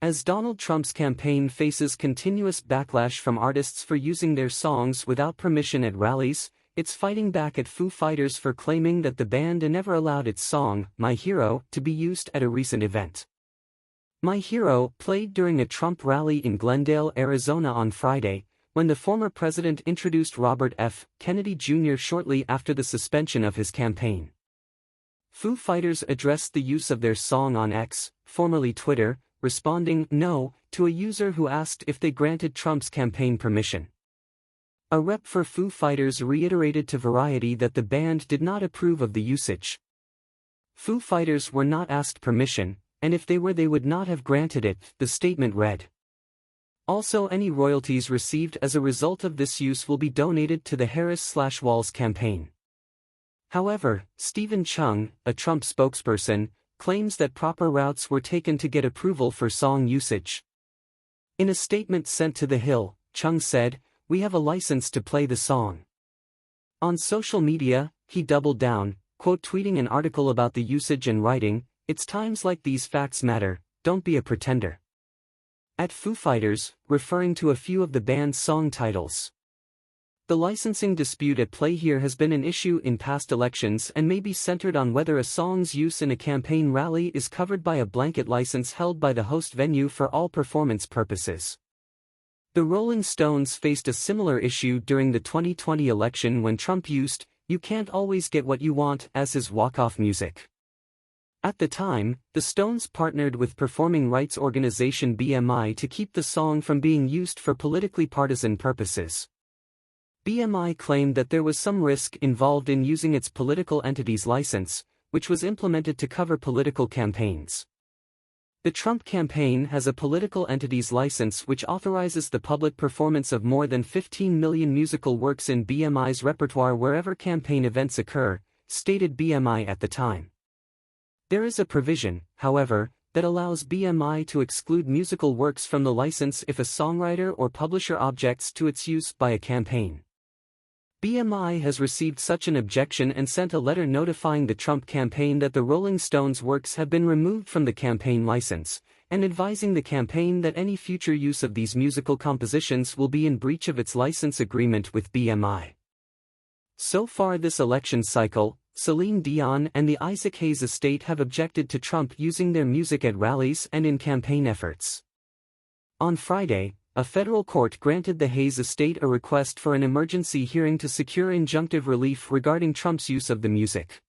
As Donald Trump's campaign faces continuous backlash from artists for using their songs without permission at rallies, it's fighting back at Foo Fighters for claiming that the band never allowed its song, My Hero, to be used at a recent event. My Hero played during a Trump rally in Glendale, Arizona on Friday, when the former president introduced Robert F. Kennedy Jr. shortly after the suspension of his campaign. Foo Fighters addressed the use of their song on X, formerly Twitter, responding "No" to a user who asked if they granted Trump's campaign permission. A rep for Foo Fighters reiterated to Variety that the band did not approve of the usage. Foo Fighters were not asked permission, and if they were they would not have granted it, the statement read. Also, any royalties received as a result of this use will be donated to the Harris/Walz campaign. However, Stephen Chung, a Trump spokesperson, claims that proper routes were taken to get approval for song usage. In a statement sent to The Hill, Chung said, "We have a license to play the song." On social media, he doubled down, quote-tweeting an article about the usage and writing, "It's times like these facts matter, don't be a pretender." At Foo Fighters, referring to a few of the band's song titles. The licensing dispute at play here has been an issue in past elections and may be centered on whether a song's use in a campaign rally is covered by a blanket license held by the host venue for all performance purposes. The Rolling Stones faced a similar issue during the 2020 election when Trump used "You Can't Always Get What You Want" as his walk-off music. At the time, the Stones partnered with performing rights organization BMI to keep the song from being used for politically partisan purposes. BMI claimed that there was some risk involved in using its political entity's license, which was implemented to cover political campaigns. The Trump campaign has a political entity's license which authorizes the public performance of more than 15 million musical works in BMI's repertoire wherever campaign events occur, stated BMI at the time. There is a provision, however, that allows BMI to exclude musical works from the license if a songwriter or publisher objects to its use by a campaign. BMI has received such an objection and sent a letter notifying the Trump campaign that the Rolling Stones' works have been removed from the campaign license, and advising the campaign that any future use of these musical compositions will be in breach of its license agreement with BMI. So far this election cycle, Celine Dion and the Isaac Hayes estate have objected to Trump using their music at rallies and in campaign efforts. On Friday, a federal court granted the Hayes estate a request for an emergency hearing to secure injunctive relief regarding Trump's use of the music.